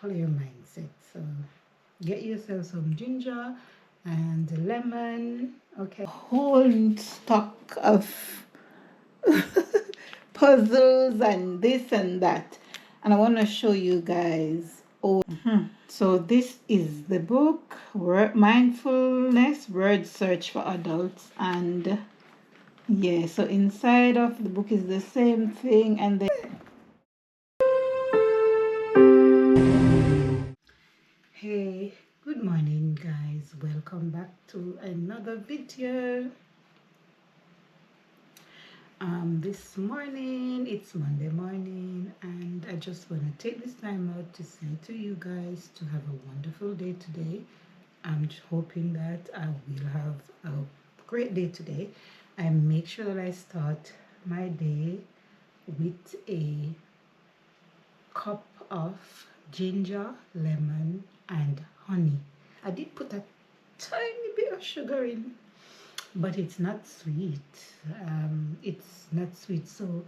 clear mindset. So get yourself some ginger and lemon, okay? Whole stock of puzzles and this and that, and I want to show you guys all. So this is the book, Mindfulness Word Search for Adults, and yeah, so inside of the book is the same thing. And then hey, good morning guys, welcome back to another video. This morning it's Monday morning, and I just want to take this time out to say to you guys to have a wonderful day today. I'm hoping that I will have a great day today, and make sure that I start my day with a cup of ginger, lemon and honey. I did put a tiny bit of sugar in, but it's not sweet. It's not sweet, so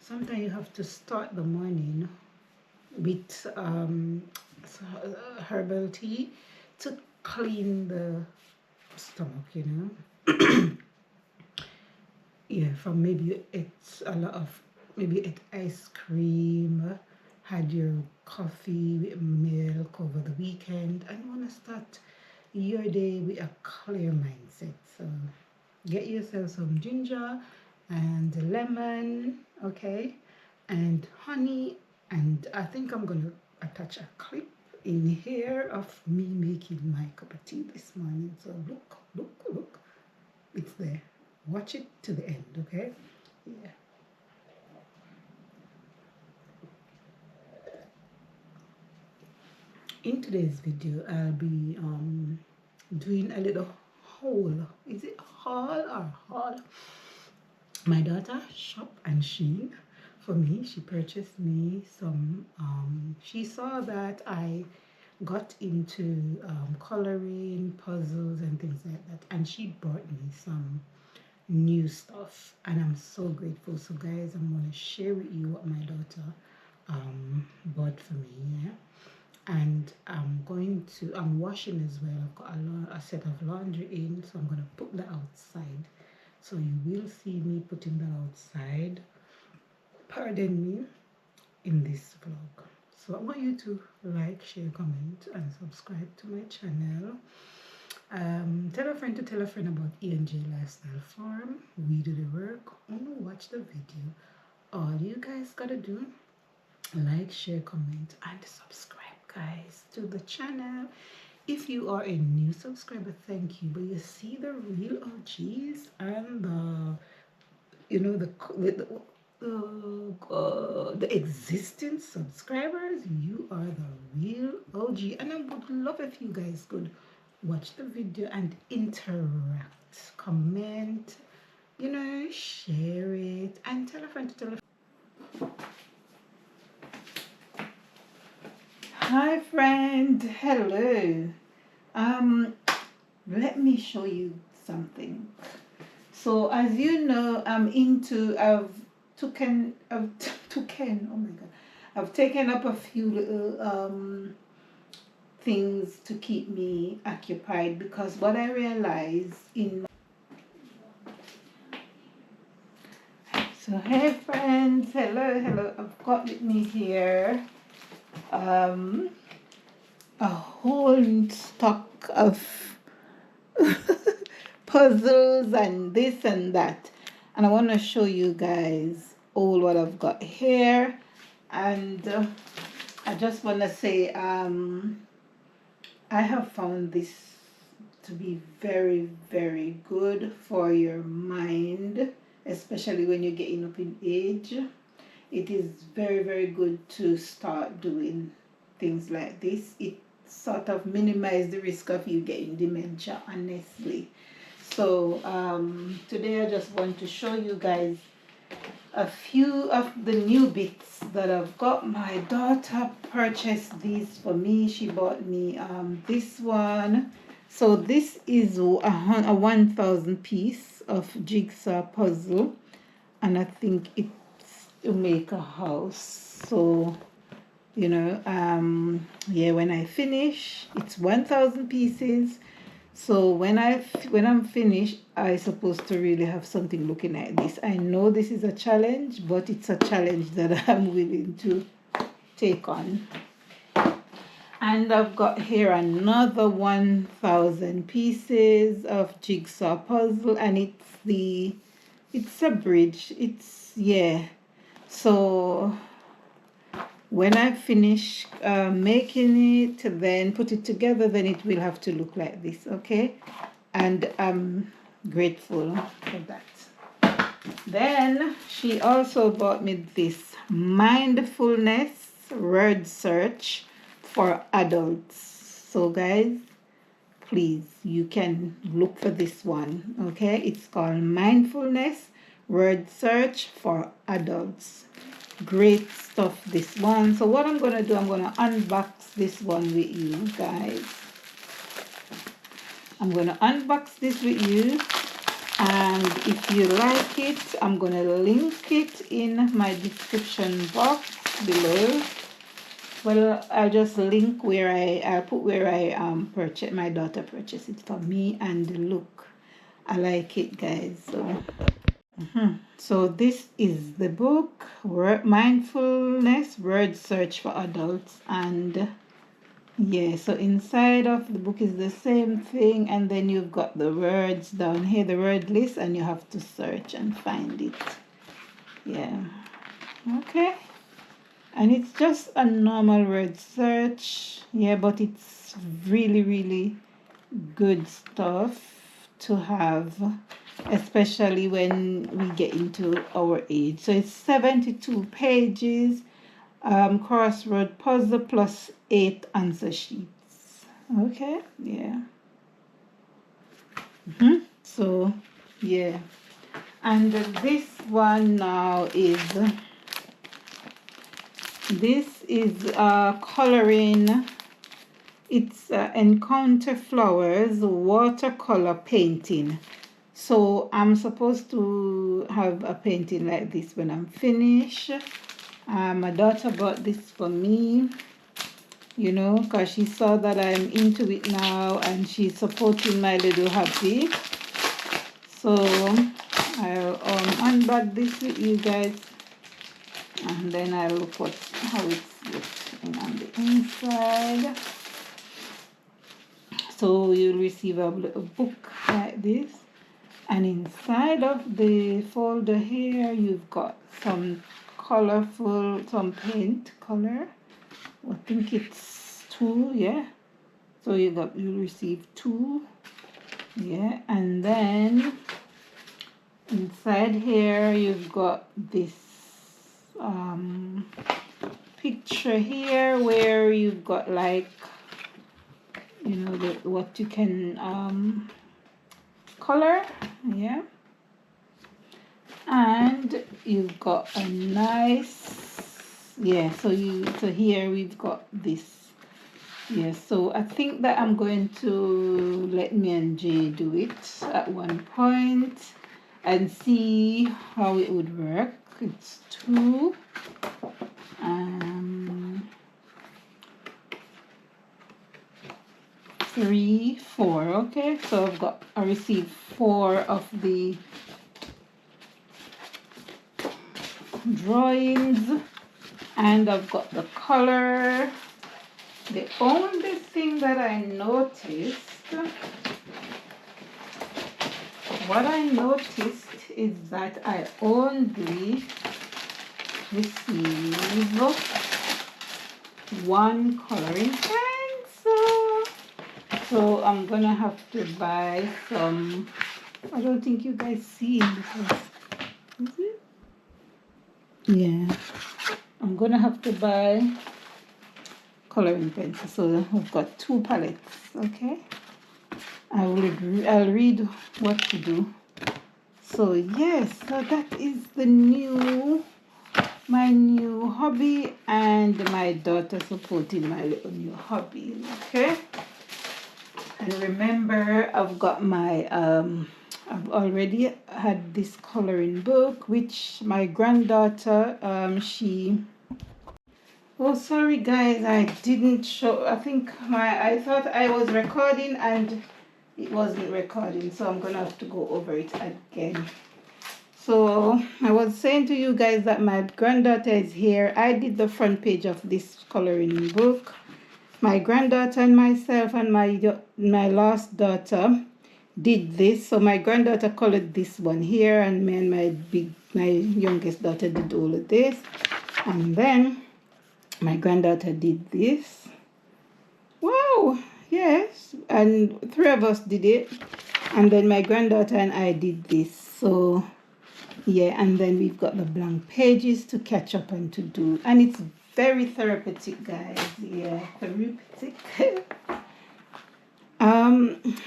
sometimes you have to start the morning with herbal tea to clean the stomach, you know. Yeah, from maybe it's a lot of, maybe it's ice cream, had your coffee with milk over the weekend, and you want to start your day with a clear mindset. So get yourself some ginger and lemon, okay, and honey. And I think I'm gonna attach a clip in here of me making my cup of tea this morning. So look, it's there. Watch it to the end, okay? Yeah. In today's video, I'll be doing a little haul. Is it haul or haul? My daughter shop and SHEIN for me. She purchased me some, she saw that I got into coloring, puzzles and things like that, and she bought me some new stuff, and I'm so grateful. So guys, I'm going to share with you what my daughter bought for me, yeah. And I'm washing as well. I've got a set of laundry in, so I'm going to put that outside. So you will see me putting that outside, pardon me, in this vlog. So I want you to like, share, comment and subscribe to my channel. Tell a friend to tell a friend about E&J Lifestyle Farm. We do the work, only watch the video. All you guys gotta do, like, share, comment and subscribe guys to the channel. If you are a new subscriber, thank you. But you see the real OGs and the, you know, the existing subscribers, you are the real OG, and I would love if you guys could watch the video and interact, comment, you know, share it and tell a friend to tell a friend. Hi friend, hello. Let me show you something. So as you know, I've taken up a few little things to keep me occupied, because what I realized in so hey friends, hello, I've got with me here a whole stock of puzzles and this and that, and I want to show you guys all what I've got here. And I just want to say I have found this to be very, very good for your mind, especially when you're getting up in age. It is very, very good to start doing things like this. It sort of minimizes the risk of you getting dementia, honestly. So today I just want to show you guys a few of the new bits that I've got. My daughter purchased these for me. She bought me this one. So this is a 1,000 piece of jigsaw puzzle, and I think it's to make a house. So you know. Yeah, when I finish, it's 1,000 pieces. So when I'm finished, I supposed to really have something looking like this. I know this is a challenge, but it's a challenge that I'm willing to take on. And I've got here another 1,000 pieces of jigsaw puzzle, and it's a bridge. Yeah. So when I finish making it, then put it together, then it will have to look like this, okay? And I'm grateful for that. Then she also bought me this mindfulness word search for adults. So guys, please, you can look for this one, okay? It's called mindfulness word search for adults. Great stuff, this one. So what I'm going to do, I'm going to unbox this one with you guys. I'm going to unbox this with you, and if you like it, I'm going to link it in my description box below. Well, I'll just link where I'll put where I purchased, my daughter purchased it for me, and look, I like it, guys. So this is the book, Mindfulness Word Search for Adults, and yeah, so inside of the book is the same thing, and then you've got the words down here, the word list, and you have to search and find it. Yeah, okay. And it's just a normal word search, yeah, but it's really, really good stuff to have, especially when we get into our age. So it's 72 pages, crossword puzzle plus 8 answer sheets. Okay, yeah. So, yeah. And this one now is... This is coloring. It's Encounter Flowers watercolor painting. So I'm supposed to have a painting like this when I'm finished. My daughter bought this for me, you know, because she saw that I'm into it now, and she's supporting my little hobby. So I'll unbox this with you guys, and then I'll look how it's looking on the inside. So you'll receive a little book like this, and inside of the folder here you've got some colorful, some paint color. I think it's 2, yeah. So you'll receive 2, yeah. And then inside here you've got this picture here where you've got, like, you know, what you can color, yeah. And you've got a nice, yeah, so here we've got this, yeah. So I think that I'm going to let me and Jay do it at one point and see how it would work. It's 2, 3, 4. Okay, so I received 4 of the drawings, and I've got the color. The only thing that I noticed, is that I only receive 1 coloring pencil. So I'm gonna have to buy some. I don't think you guys see it because, is it? Yeah, I'm gonna have to buy coloring pencil. So I've got 2 palettes. Okay, I'll read what to do. So yes, so that is my new hobby, and my daughter supporting my little new hobby. Okay. And remember, I've got my I've already had this coloring book, which my granddaughter she Oh, sorry guys, I didn't show. I thought I was recording and it wasn't recording, so I'm gonna have to go over it again. So I was saying to you guys that my granddaughter is here. I did the front page of this coloring book. My granddaughter and myself and my last daughter did this. So my granddaughter colored this one here, and me and my youngest daughter did all of this. And then my granddaughter did this. Wow, yes. And three of us did it. And then my granddaughter and I did this. So yeah, and then we've got the blank pages to catch up and to do. And it's very therapeutic, guys. Yeah, therapeutic.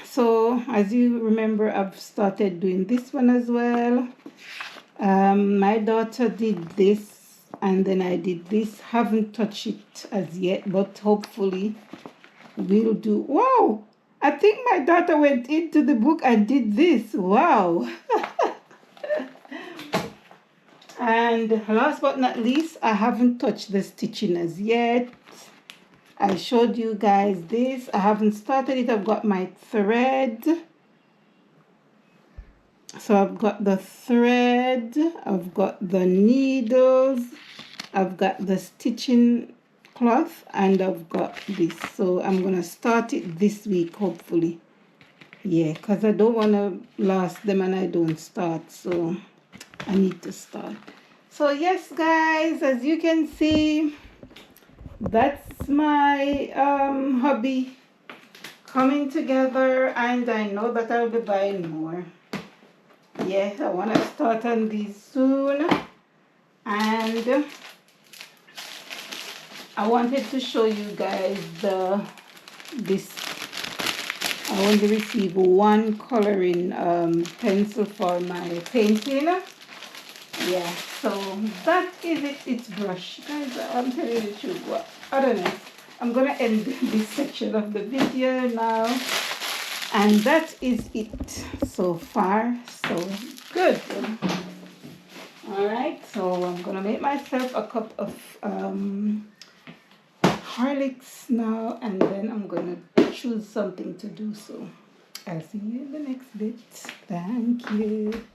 So as you remember, I've started doing this one as well. My daughter did this, and then I did this. Haven't touched it as yet, but hopefully we'll do. Wow, I think my daughter went into the book and did this. Wow. And last but not least, I haven't touched the stitching as yet. I showed you guys this. I haven't started it. I've got my thread. So I've got the thread, I've got the needles, I've got the stitching cloth, and I've got this. So I'm going to start it this week, hopefully. Yeah, because I don't want to last them and I don't start. So I need to start. So yes, guys, as you can see, that's my hobby coming together, and I know that I'll be buying more. Yes, I want to start on these soon, and I wanted to show you guys this. I want to receive one coloring pencil for my painting. Yeah, so that is it. It's brush, guys. I'm telling you the truth. What? I don't know. I'm gonna end this section of the video now, and that is it so far. So good. All right. So I'm gonna make myself a cup of Horlicks now, and then I'm gonna choose something to do. So I'll see you in the next bit. Thank you.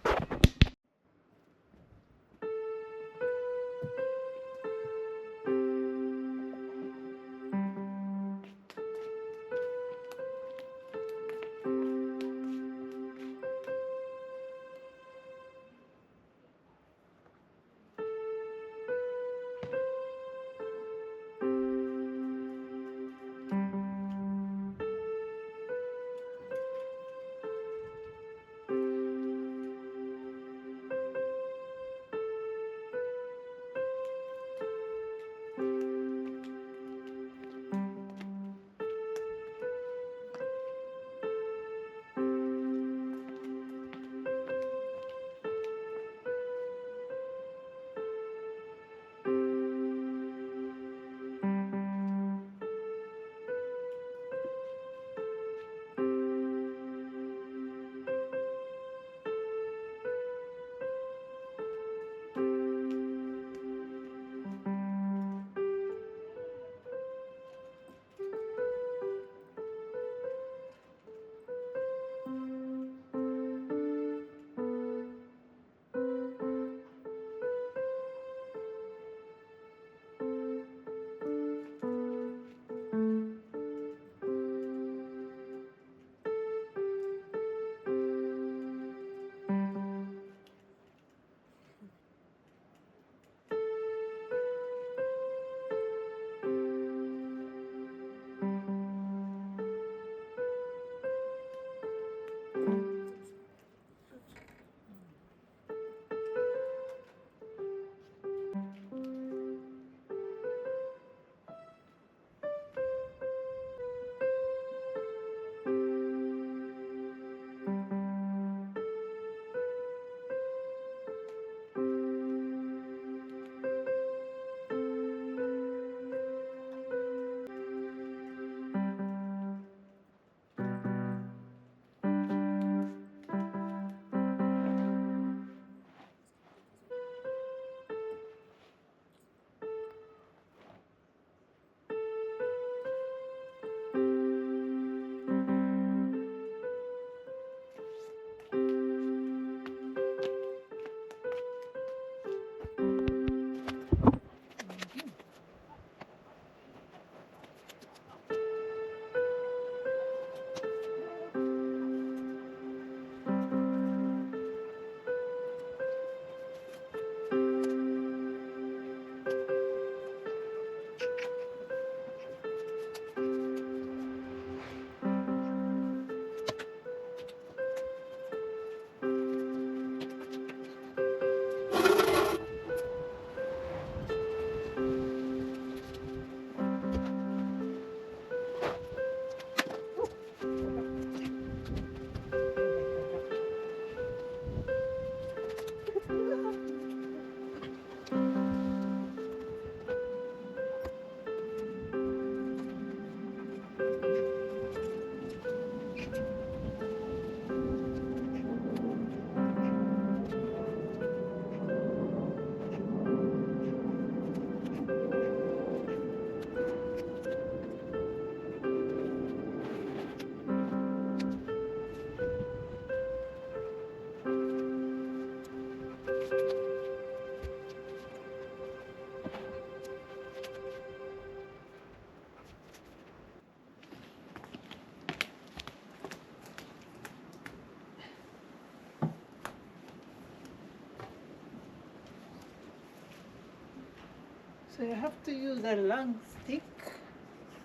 So you have to use a long stick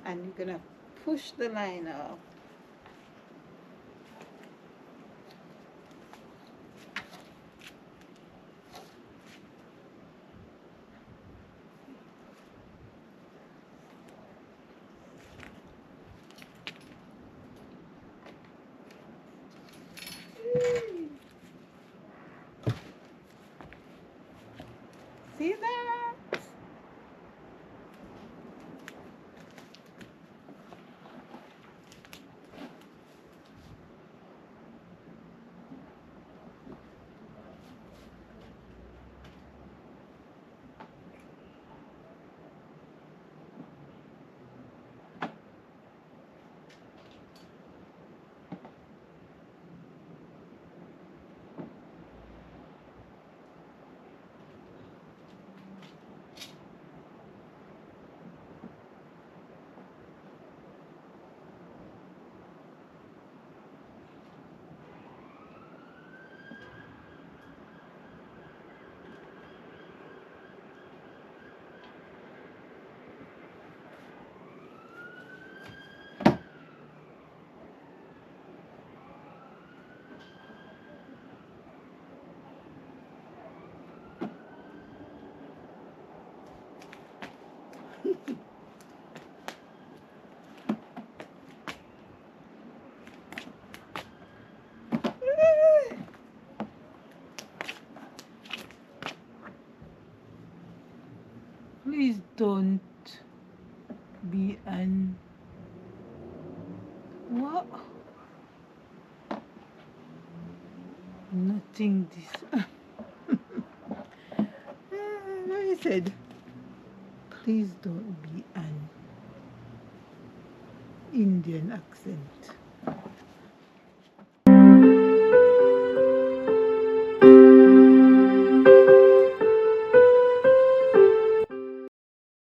and you're gonna push the line out. See that? Please don't be an what? Nothing this. I said, please don't be an Indian accent.